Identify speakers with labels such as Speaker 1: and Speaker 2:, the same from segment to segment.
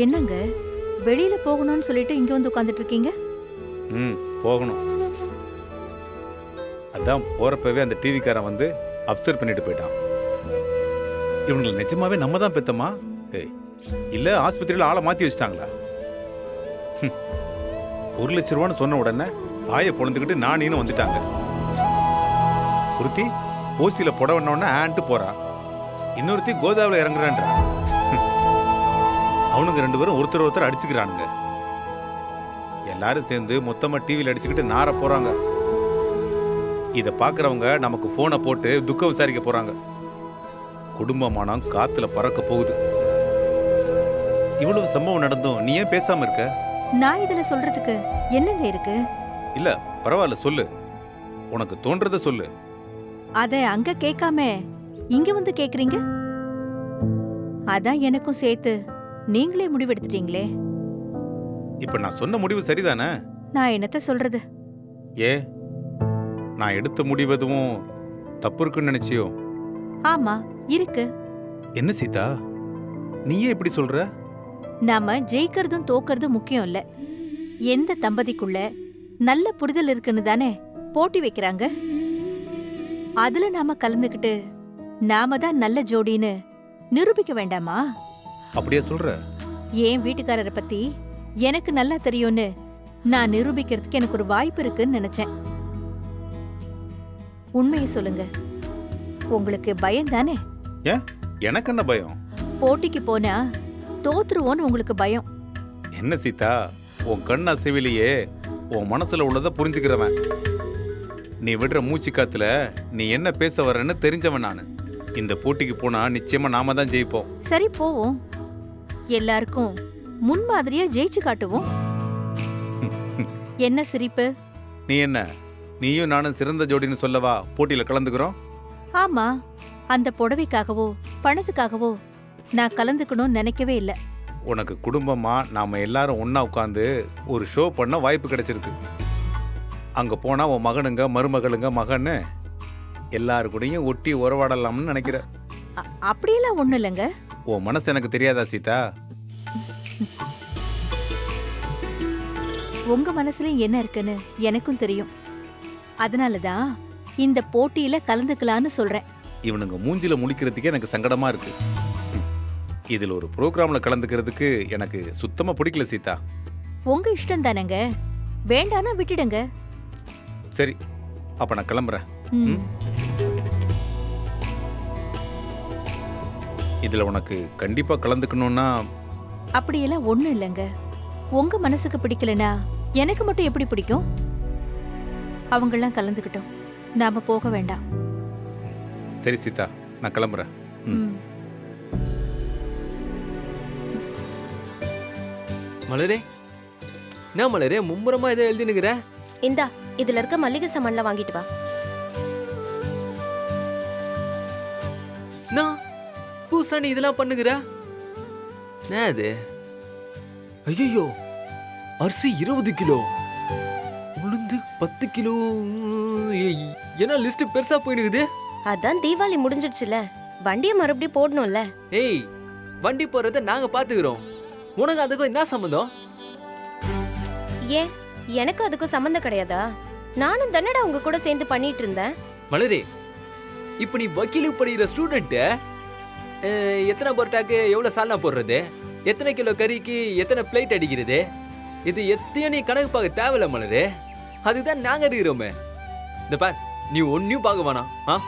Speaker 1: என்னங்க வெளியில போகணும்னு சொல்லிட்டு இங்க வந்து உட்கார்ந்துட்டு இருக்கீங்க?
Speaker 2: போகணும். அதான் போறப்பவே அந்த டிவிக்காரன் வந்து அப்சர்வ் பண்ணிட்டு போயிட்டான். இவங்களை நிஜமாவே நம்ம தான் பெத்தமா இல்ல ஆஸ்பத்திரியில ஆளை மாத்தி வச்சிட்டாங்களா? 1 லட்சம் ரூபான்னு சொன்ன உடனே வாயை பொழந்துக்கிட்டு நானின்னு வந்துட்டாங்க. ஒருத்தி ஓசியில புடவண்ண ஆன்ட்டு போறா, இன்னொருத்தி கோதாவில இறங்குறான்றா. அவனுங்க 2 பேரும் ஒருத்தர் அடிச்சுக்கிறானுங்க. எல்லாரும் சேர்ந்து மொத்தமா டிவியில் அடிச்சுக்கிட்டு நார போறாங்க. இதை பாக்குறவங்க நமக்கு போனை போட்டு துக்கம் விசாரிக்க போறாங்க. குடும்பமானம் காத்துல பறக்க போகுது. இவ்வளவு சம்பவம் நடந்தும் நீ ஏன் பேசாம இருக்க?
Speaker 1: நான் இதுல சொல்றதுக்கு என்னங்க இருக்கு?
Speaker 2: இல்ல பரவாயில்ல, சொல்லு. உனக்கு தோன்றத சொல்லு.
Speaker 1: அத அங்க கேட்காம இங்க வந்து கேக்குறீங்க. அதான் எனக்கும் சேர்த்து நீங்களே முடிவெடுத்துட்டீங்களே.
Speaker 2: இப்ப நான் சொன்ன முடிவு சரிதானே?
Speaker 1: நான் என்னத்த சொல்றது?
Speaker 2: ஏ, நான் எடுத்த முடிவு எதுவும் தப்பு இருக்குன்னு நினைச்சியோ?
Speaker 1: ஆமா இருக்கு.
Speaker 2: என்ன சீதா, நீயே இப்படி சொல்ற?
Speaker 1: நாம ஜெயிக்கிறதும் தோக்கறதும் முக்கியம் இல்ல, எந்த தம்பதிக்குள்ள நல்ல புரிதல் இருக்குன்னு தானே போட்டி வைக்கிறாங்க. அதுல நாம கலந்துக்கிட்டு நாம தான் நல்ல ஜோடின்னு நிரூபிக்க வேண்டாமா?
Speaker 2: அப்படியே சொல்ற?
Speaker 1: என் வீட்டுக்காரரை பத்தி எனக்கு நல்லா தெரியும்னு நான் நிரூபிக்கிறதுக்கு எனக்கு ஒரு வாய்ப்பு இருக்குன்னு நினைச்சேன். உண்மையை சொல்லுங்க, உங்களுக்கு பயம் தானே?
Speaker 2: ஏன், எனக்கு என்ன பயம்?
Speaker 1: போட்டிக்கு போனா தோத்துருவோன்னு உங்களுக்கு பயம்.
Speaker 2: என்ன சீதா, உன் கண் அசைவிலேயே உன் மனசுல உள்ளதை புரிஞ்சுக்கிறவன். நீ விடுற மூச்சு காத்துல நீ என்ன பேச வரன்னு தெரிஞ்சவன் நானு. இந்த போட்டிக்கு போனா நிச்சயமா நாம தான் ஜெயிப்போம்.
Speaker 1: சரி போவோம், எல்லாருக்கும் முன்மாதிரியா ஜெயிச்சு காட்டுவோம். என்ன சிரிப்பு?
Speaker 2: நீ என்ன, நீயும் நானும் சிறந்த ஜோடின்னு சொல்லவா போட்டியில கலந்துக்கிறோம்?
Speaker 1: ஆமா, அந்த புடவைக்காகவோ பணத்துக்காகவோ நான் கலந்துக்கணும்னு நினைக்கவே இல்லை.
Speaker 2: உனக்கு குடும்பமா நாம எல்லாரும் ஒன்னா உட்காந்து ஒரு ஷோ பண்ண வாய்ப்பு கிடைச்சிருக்கு. அங்க போனா உன் மகனுங்க மருமகளுங்க மகன்னு எல்லாரு கூடயும் ஒட்டி உறவாடலாம்னு நினைக்கிற.
Speaker 1: அப்படியெல்லாம் ஒண்ணும் இல்லைங்க.
Speaker 2: உன் மனசு எனக்கு தெரியாதா சீதா?
Speaker 1: உங்க மனசுலயும் என்ன இருக்குன்னு எனக்கும் தெரியும். அதனாலதான் இந்த போட்டியில கலந்துக்கலான்னு சொல்றேன்.
Speaker 2: இவனுங்க மூஞ்சில முழிக்கிறதுக்கே எனக்கு சங்கடமா இருக்கு. இதுல ஒரு ப்ரோக்ராம்ல கலந்துக்கிறதுக்கு எனக்கு சுத்தமா பிடிக்கல சீதா.
Speaker 1: உங்க இஷ்டம் தானங்க, வேண்டானா விட்டுடுங்க.
Speaker 2: சரி, அப்ப நான் கிளம்புறேன். இதுல உனக்கு கண்டிப்பா கலந்துக்கணும்னா?
Speaker 1: அப்படியெல்லாம் ஒண்ணும் இல்லைங்க. உங்க மனசுக்கு பிடிக்கலனா எனக்கு மட்டும் எப்படி பிடிக்கும்? அவங்கெல்லாம் கலந்துக்கிட்டோம், நாம போக வேண்டாம்.
Speaker 2: சரி சீதா, நான் கிளம்புறேன்.
Speaker 3: மலரே, நான் மலரே மும்முரமா இதை எழுதினுங்கிற.
Speaker 4: இந்தா, இதுல இருக்க மல்லிகை சாமான்ல வாங்கிட்டு வா.
Speaker 3: நான் பூசா நீ இதெல்லாம் பண்ணுகிற? அது ஐயோ, அரிசி 20 கிலோ, உளுந்து 10 கிலோ. என்ன லிஸ்ட் பெருசா போயிடுது?
Speaker 4: அதான் தீபாவளி முடிஞ்சிடுச்சுல, வண்டியை மறுபடியும் போடணும்ல.
Speaker 3: ஏய், வண்டி போறத நாங்க பாத்துக்கிறோம், உனக்கு அதுக்கும் என்ன சம்பந்தம்?
Speaker 4: ஏன், எனக்கு அதுக்கும் சம்பந்தம் கிடையாதா? நானும் தன்னடா உங்க கூட சேர்ந்து பண்ணிட்டு இருந்தேன்.
Speaker 3: மலரே, இப்ப நீ வக்கீலுக்கு படிக்கிற ஸ்டூடெண்ட், எத்தனை பரோட்டாக்கு எவ்வளவு சால்னா போடுறது, எத்தனை கிலோ கறிக்கு எத்தனை பிளேட் அடிக்கிறது, இது எத்தையும் நீ கணக்கு பார்க்க தேவையில்ல மலரே. அதுதான் நாங்க இருக்கிறோமே. இந்த பார், நீ ஒன்னும் பார்க்க வேணாம்.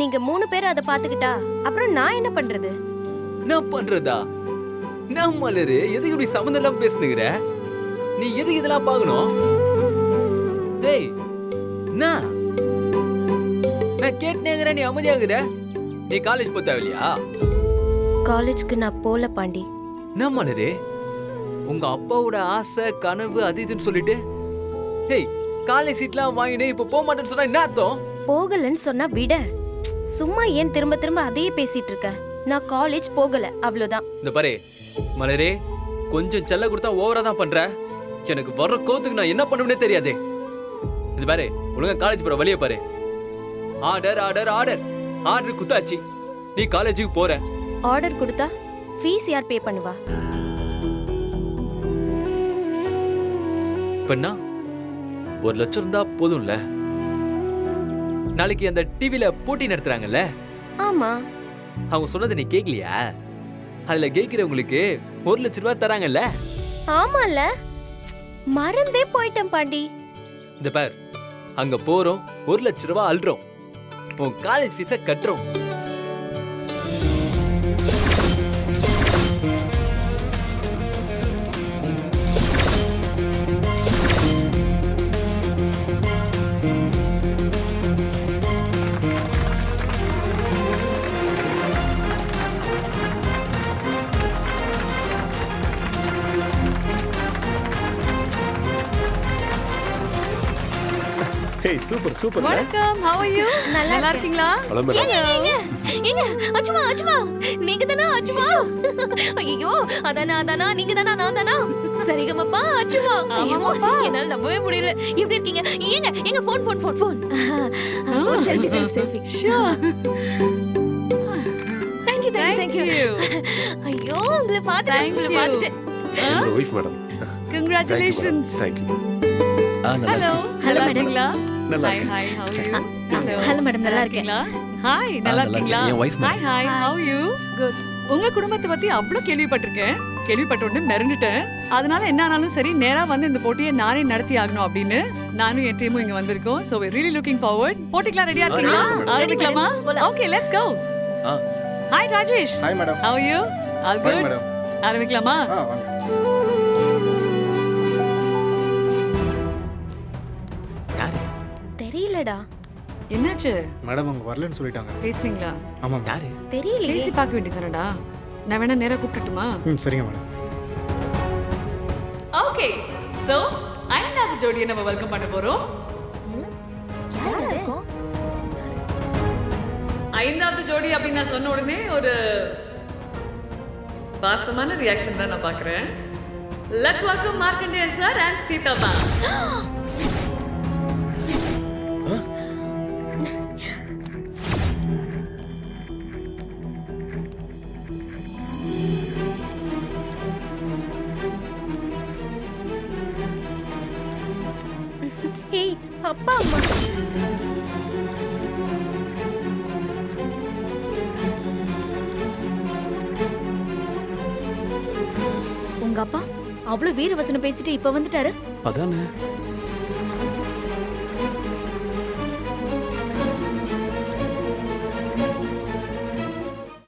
Speaker 4: நீங்க 3 பேரும் அதை பாத்துக்கிட்டா அப்புறம் நான் என்ன பண்றது?
Speaker 3: நான் பண்றதா? நான் மலரு எதுக்கு இப்படி சம்மந்தம் எல்லாம் பேசுனுங்கிற? நீ எதுக்கு இதெல்லாம் பார்க்கணும்? டேய், நான் கேட்டேங்கிற, நீ அமைதியாகிற. நீ காலேஜ் போக தேவையில்லையா?
Speaker 4: காலேஜ்க்கு நான் போல பாண்டி.
Speaker 3: நான் மலரே, உங்க அப்பாவோட ஆசை கனவு அது இதுன்னு சொல்லிட்டு டேய் காலேஜ் சீட்லாம் வாங்கினே இப்ப போக மாட்டேன்னு சொன்னா என்ன அர்த்தம்?
Speaker 4: போகலன்னு சொன்னா விட, சும்மா ஏன் திரும்ப திரும்ப அதையே பேசிட்டு இருக்க? நான் காலேஜ் போகல, அவ்வளவுதான்.
Speaker 3: இந்த பாரு மலரே, கொஞ்சம் செல்ல கொடுத்தா ஓவரா தான் பண்ற. எனக்கு வர்ற கோத்துக்கு நான் என்ன பண்ணுவேனே தெரியாது. இது பாரு, ஒழுங்கா காலேஜ் போற வழிய பாரு. ஆர்டர் ஆர்டர் ஆர்டர் ஆர்டர் குத்தாச்சு, நீ காலேஜுக்கு போற.
Speaker 4: ஆர்டர் கொடுத்தா ஃபீஸ் யார் பே பண்ணுவா?
Speaker 3: இப்பன்னா 1,00,000 இருந்தா போதும்ல. நாளைக்கு அந்த டிவில போட்டி நடத்துறாங்கல்ல,
Speaker 4: ஆமா.
Speaker 3: அவங்க சொன்னதை நீ கேட்கலையா? அதுல கேட்கிறவங்களுக்கு 1,00,000 ரூபாய் தராங்கல்ல.
Speaker 4: ஆமால, மறந்தே போயிட்டேன் பாண்டி.
Speaker 3: இந்த பார், அங்க போறோம், 1,00,000 ரூபாய் அல்றோம், உன் காலேஜ் ஃபீஸ கட்டுறோம்.
Speaker 5: ஹே சூப்பர் சூப்பர்.
Speaker 6: வணக்கம், how are you? நல்லா இருக்கீங்களா?
Speaker 5: Hello madam.
Speaker 4: ஏங்க அச்சுமா அச்சுமா, நீங்க தானா அச்சுமா? ஐயோ, அதானா நீங்க தானா நான் தானா? சரிகமப்பா அச்சுமா.
Speaker 6: ஆமாப்பா.
Speaker 4: என்னால நம்பவே முடியல. எப்படி இருக்கீங்க? ஏங்க ஃபோன். ஒரு செல்ஃபி.
Speaker 6: Sure.
Speaker 4: Thank you. ஐயோ, உங்களை பார்த்துட்டேன்.
Speaker 5: உங்க wife madam.
Speaker 6: Congratulations.
Speaker 5: Thank you.
Speaker 6: Hello.
Speaker 4: Hello,
Speaker 6: நல்லா
Speaker 4: madam.
Speaker 6: இருக்கீங்களா?
Speaker 5: நல்லா
Speaker 6: Hi, how are you? Hello.
Speaker 4: Hello, madam. நல்லா இருக்கேன்.
Speaker 6: Hi, நல்லா இருக்கீங்களா?
Speaker 7: என் wife
Speaker 6: Hi, hi, how are you?
Speaker 4: Good.
Speaker 6: உங்க குடும்பத்தை பத்தி அவ்வளவு கேள்விப்பட்டிருக்கேன். கேள்விப்பட்ட உடனே மிரண்டுட்டேன். அதனால என்ன ஆனாலும் சரி, நேரா வந்து இந்த போட்டியை நானே நடத்தி ஆகணும் அப்படின்னு நானும் என் டீமும் இங்க வந்திருக்கோம். So we're really looking forward. போட்டிக்கலாம் ரெடியா இருக்கீங்களா? ஆரம்பிக்கலாமா?
Speaker 4: போலாம்.
Speaker 6: Okay, let's go.
Speaker 7: ஆ.
Speaker 6: Hi, Rajesh.
Speaker 5: Hi madam.
Speaker 6: How are you? All good?
Speaker 5: Madam.
Speaker 6: ஆரம்பிக்கலாமா?
Speaker 5: வாங்க.
Speaker 3: யாரு?
Speaker 4: தெரியலடா.
Speaker 6: என்னாச்சு?
Speaker 5: மேடம் அவங்க வரலன்னு சொல்லிட்டாங்க.
Speaker 6: பேசுனீங்களா?
Speaker 5: ஆமா.
Speaker 3: யாரு?
Speaker 4: தெரியலையே.
Speaker 6: பேசி பார்க்க வேண்டியதுதானடா. நான் வேணா நேரா கூப்பிட்டுட்டுமா?
Speaker 5: சரிங்க மேடம்.
Speaker 6: ஓகே, சோ ஐந்தாவது ஜோடியை நம்ம வெல்கம் பண்ண போறோம்.
Speaker 4: யாரா இருக்கும்?
Speaker 6: ஐந்தாவது ஜோடி அப்படின்னு நான் சொன்ன உடனே ஒரு பாசமான ரியாக்ஷன் தான் நான் பார்க்குறேன். Let's welcome Markandeyan sir and Seetha ma'am.
Speaker 4: ஏய், அப்பா அம்மா. உங்க அப்பா அவ்வளவு வீர வசனம் பேசிட்டு இப்ப வந்துட்டாரு.
Speaker 7: அதானே